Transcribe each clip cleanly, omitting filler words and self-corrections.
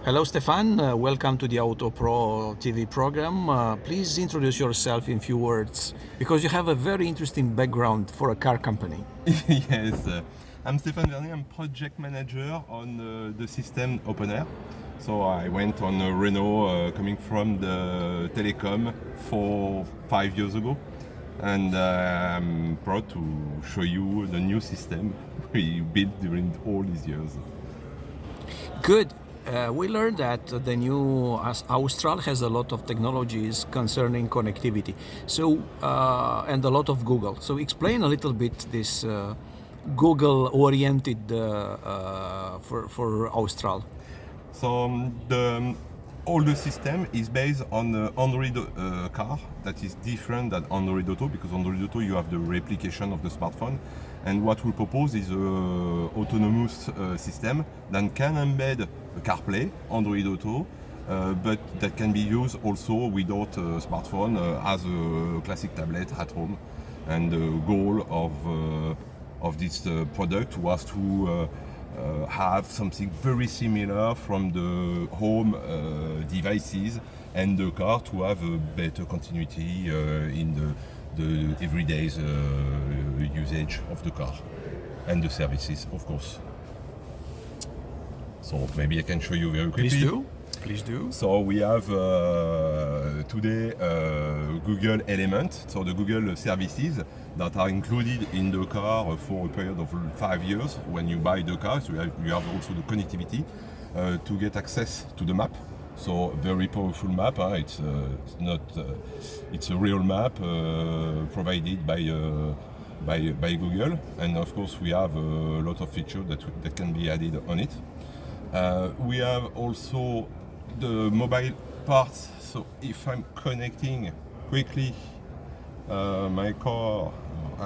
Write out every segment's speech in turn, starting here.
Hello, Stephanne. Welcome to the Auto Pro TV program. Please introduce yourself in few words because you have a very interesting background for a car company. Yes, I'm Stephanne Vernet. I'm project manager on the system Open Air. So I went on Renault coming from the telecom 5 years ago, and I'm proud to show you the new system we built during all these years. Good. We learned that the new Austral has a lot of technologies concerning connectivity. So and a lot of Google. So explain a little bit this Google-oriented for Austral. So the older system is based on Android car that is different than Android Auto, because Android Auto you have the replication of the smartphone, and what we propose is a autonomous system that can embed CarPlay, Android Auto, but that can be used also without a smartphone as a classic tablet at home. And the goal of this product was to have something very similar from the home devices and the car to have a better continuity in the everyday usage of the car and the services, of course. So maybe I can show you very quickly. Please do. Please do. So we have today Google Element, so the Google services that are included in the car for a period of 5 years when you buy the car. So you have also the connectivity to get access to the map. So very powerful map. It's not. It's a real map provided by Google, and of course we have a lot of features that can be added on it. We have also the mobile parts. So if I'm connecting quickly my car,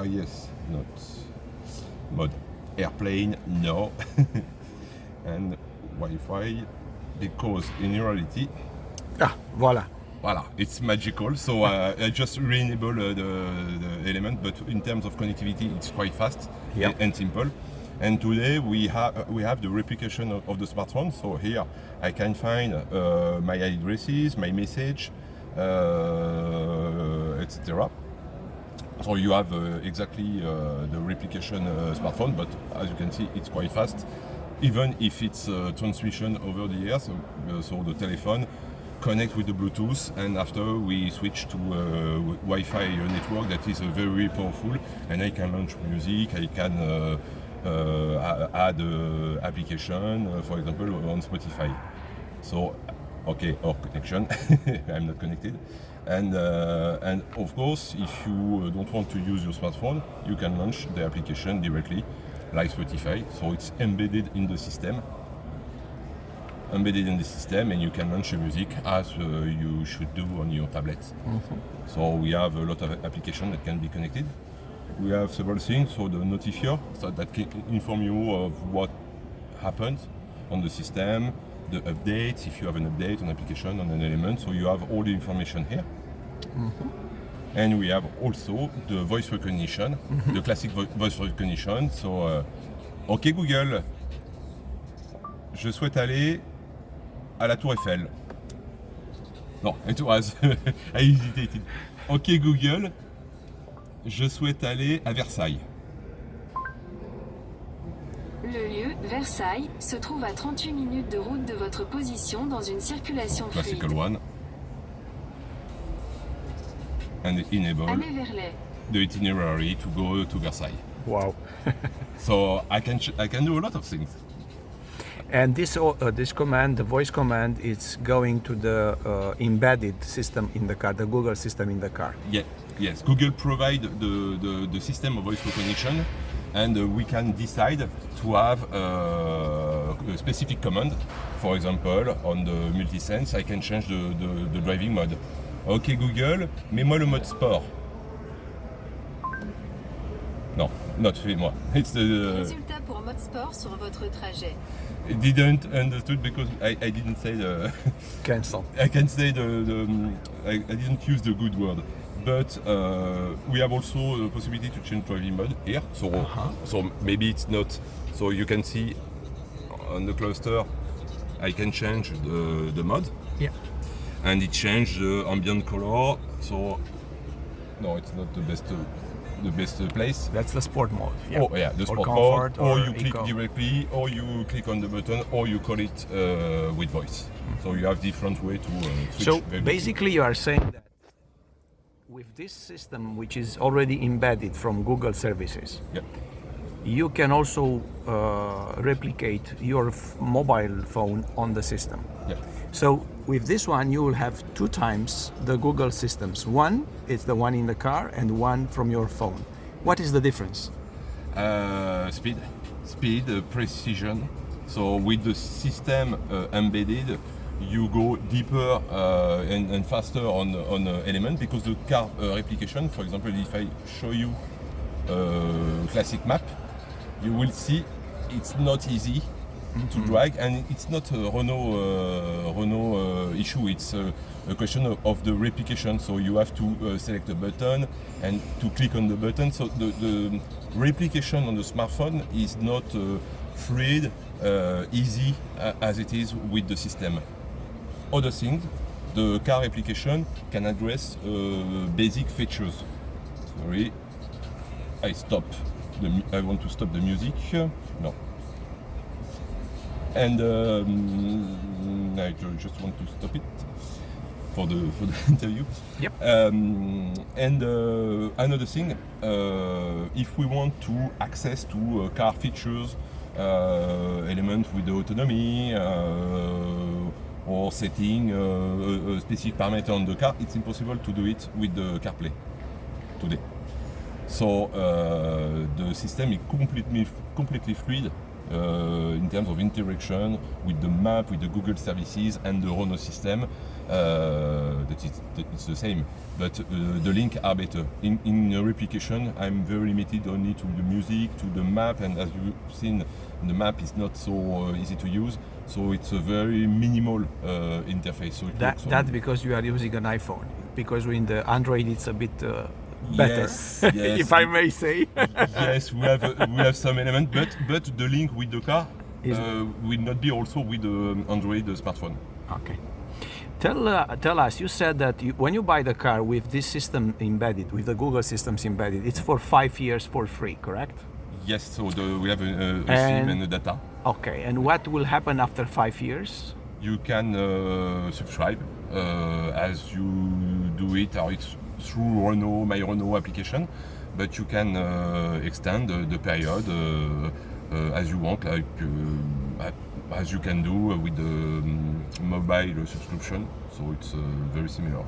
yes, not mode airplane, no, and Wi-Fi, because in reality, Voilà. voila, it's magical. So I just re-enable the element, but in terms of connectivity, it's quite fast and simple. And today we have the replication of the smartphone. So here I can find my addresses, my message, etc. So you have exactly the replication smartphone, but as you can see, it's quite fast, even if it's transmission over the air. So the telephone connect with the Bluetooth, and after we switch to Wi-Fi network that is very powerful, and I can launch music, I can add application, for example, on Spotify. So, okay, or connection, I'm not connected. And of course, if you don't want to use your smartphone, you can launch the application directly, like Spotify. So it's embedded in the system. And you can launch your music as you should do on your tablet. Mm-hmm. So we have a lot of applications that can be connected. We have several things, so the notifier, so that can inform you of what happened on the system, the updates, if you have an update, an application, on an element, so you have all the information here. Mm-hmm. And we have also the voice recognition, the classic voice recognition. So, OK Google, je souhaite aller à la Tour Eiffel. Non, it was, I hesitated. OK Google, je souhaite aller à Versailles. Le lieu, Versailles, se trouve à 38 minutes de route de votre position dans une circulation fluide. Classical one. And enable the itinerary to go to Versailles. Wow. So I can do a lot of things. And this command, the voice command, is going to the embedded system in the car, the Google system in the car. Yeah, yes. Google provide the system of voice recognition, and we can decide to have a specific command. For example, on the multisense, I can change the driving mode. OK Google, mets-moi le mode sport. Non, not fais-moi. It's the Résultat pour mode sport sur votre trajet. I didn't understood because I didn't say the Cancel. I can say I didn't use the good word, but we have also the possibility to change driving mode here. So maybe it's not. So you can see on the cluster I can change the mode. Yeah. And it changed the ambient color. So no, it's not the best place. That's the sport mode. Yeah. Oh yeah, the or sport comfort, mode. Or you eco. click directly, or you click on the button, or you call it with voice. So you have different way to switch. So very basically, you are saying that with this system, which is already embedded from Google services, yeah. you can also replicate your mobile phone on the system. Yeah. So with this one, you will have 2 times the Google systems. One is the one in the car, and one from your phone. What is the difference? Speed, precision. So with the system embedded, you go deeper and faster on element, because the car replication, for example, if I show you classic map, you will see it's not easy to drag, and it's not a Renault issue. It's a question of the replication. So you have to select a button and to click on the button. So the replication on the smartphone is not fluid, easy as it is with the system. Other thing, the car application can address basic features. Sorry, I want to stop the music. No. And I just want to stop it for the interview. Yep. And another thing, if we want to access to car features, element with the autonomy, or setting a specific parameter on the car, it's impossible to do it with the CarPlay today. So the system is completely fluid in terms of interaction with the map, with the Google services and the Renault system. It's the same, but the links are better. In replication, I'm very limited only to the music, to the map, and as you've seen, the map is not so easy to use. So it's a very minimal interface. So that's because you are using an iPhone. Because in the Android, it's a bit better, yes, if I may say. Yes, we have some element, but the link with the car will not be also with the Android smartphone. Okay. Tell us. You said that when you buy the car with this system embedded, with the Google systems embedded, it's for 5 years for free, correct? Yes. So we have a SIM and the data. Okay. And what will happen after 5 years? You can subscribe as you do it, or it's through Renault, my Renault application, but you can extend the period as you want, like as you can do with the mobile subscription. So it's very similar.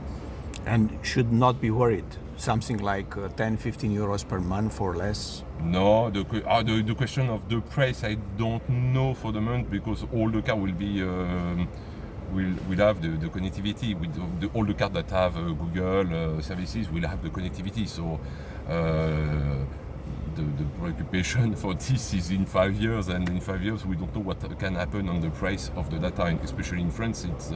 And should not be worried. Something like 10-15 euros per month or less. No, the question of the price, I don't know for the moment, because all the car will be will have the connectivity with all the cars that have Google services will have the connectivity. So the preoccupation for this is in 5 years, and in 5 years we don't know what can happen on the price of the data, and especially in France, it's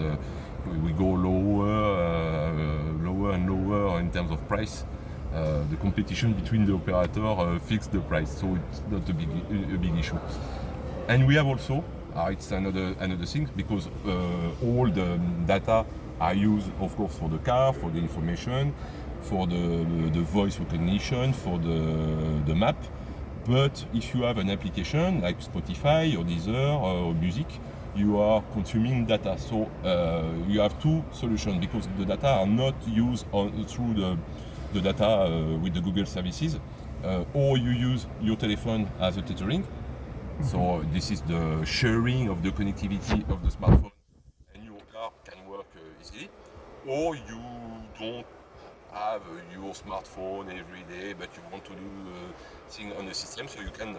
we go lower and lower in terms of price. The competition between the operator fix the price, so it's not a big issue. And we have also, it's another thing, because all the data are used, of course, for the car, for the information, for the voice recognition, for the map. But if you have an application like Spotify or Deezer or music, you are consuming data. So you have 2 solutions, because the data are not used through the data with the Google services, or you use your telephone as a tethering. So this is the sharing of the connectivity of the smartphone, and your car can work easily. Or you don't have your smartphone every day, but you want to do things on the system, so you can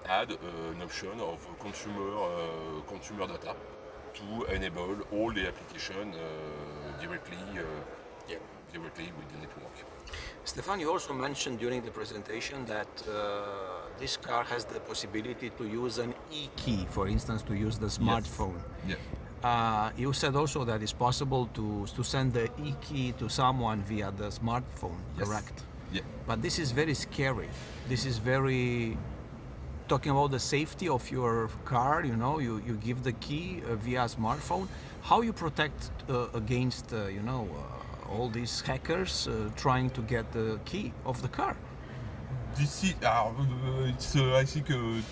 add an option of consumer data to enable all the application directly with the network. Stephanne, you also mentioned during the presentation that this car has the possibility to use an e-key, for instance, to use the smartphone. Yes. You said also that it's possible to send the e-key to someone via the smartphone, Yes. correct? Yeah. But this is very scary. This is very talking about the safety of your car, you give the key via smartphone. How you protect against, all these hackers trying to get the key of the car? This is, it's I think a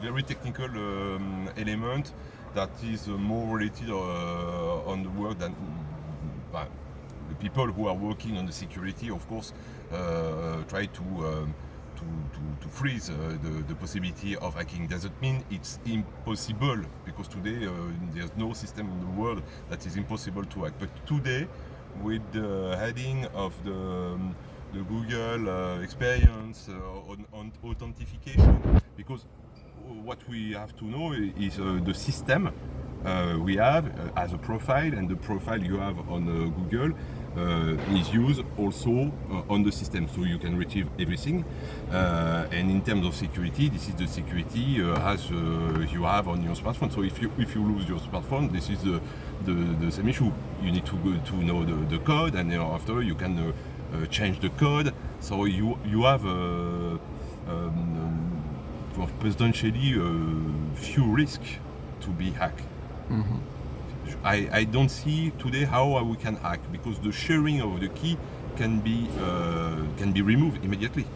very technical element that is more related on the work than the people who are working on the security. Of course, try to freeze the possibility of hacking. Doesn't mean it's impossible, because today there's no system in the world that is impossible to hack. But today, with the heading of the Google experience on authentication, because what we have to know is the system we have as a profile, and the profile you have on Google is used also on the system, so you can retrieve everything. And in terms of security, this is the security as you have on your smartphone. So if you lose your smartphone, this is the same issue. You need to go to know the code, and then after you can change the code. So you have potentially few risks to be hacked. Mm-hmm. I don't see today how we can hack, because the sharing of the key can be removed immediately.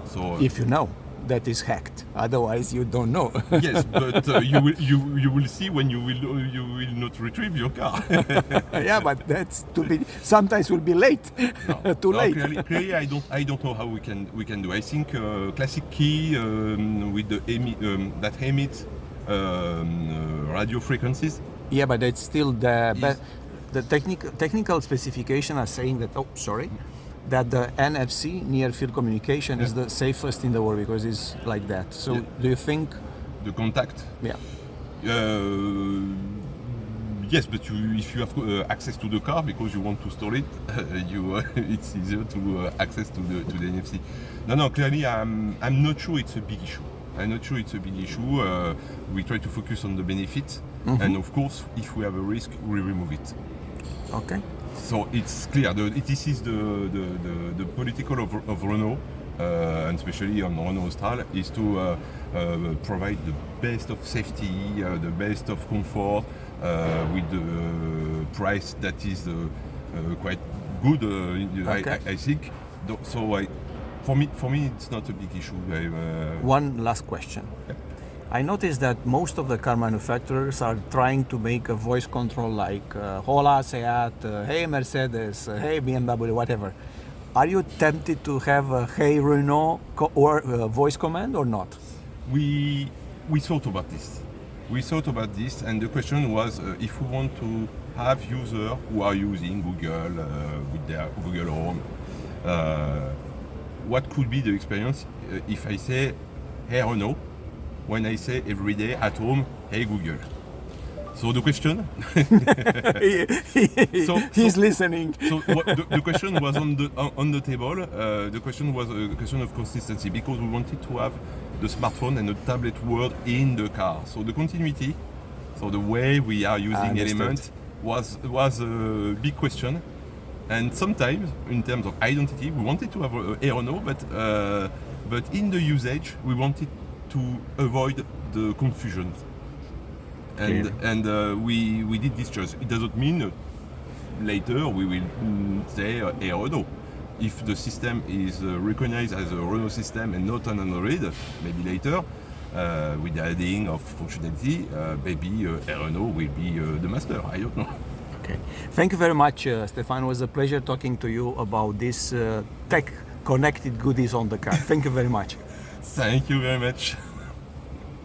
So if you know that is hacked, otherwise you don't know. Yes, but you will see when you will not retrieve your car. Yeah, but that's sometimes will be late. Too late. Clearly, I don't know how we can do. I think classic key with the that emit radio frequencies. Yeah, but it's still the technical specification are saying that. Oh, sorry. That the NFC, near field communication, is the safest in the world, because it's like that. So do you think the contact? Yeah. Yes, but if you have access to the car because you want to store it, it's easier to access to the NFC. No, clearly I'm not sure it's a big issue. We try to focus on the benefit, and of course, if we have a risk, we remove it. Okay. So it's clear. This is the political of Renault, and especially on Renault Austral, is to provide the best of safety, the best of comfort, with the price that is quite good. Okay. I think. So for me, it's not a big issue. One last question. Yeah. I noticed that most of the car manufacturers are trying to make a voice control like Hola, Seat, Hey Mercedes, Hey BMW, whatever. Are you tempted to have a Hey Renault or voice command or not? We thought about this. And the question was if we want to have users who are using Google with their Google Home, what could be the experience if I say Hey Renault, when I say every day at home, Hey Google. So the question, he's listening. So the question was on the table. The question was a question of consistency, because we wanted to have the smartphone and the tablet world in the car. So the continuity, so the way we are using elements was a big question. And sometimes, in terms of identity, we wanted to have a Renault, but in the usage, we wanted to avoid the confusion, and we did this choice. It doesn't mean later we will say Renault. If the system is recognized as a Renault system and not an Android, maybe later with the adding of functionality, maybe Renault will be the master. I don't know. Okay. Thank you very much, Stephanne. It was a pleasure talking to you about this tech connected goodies on the car. Thank you very much. Thank you very much.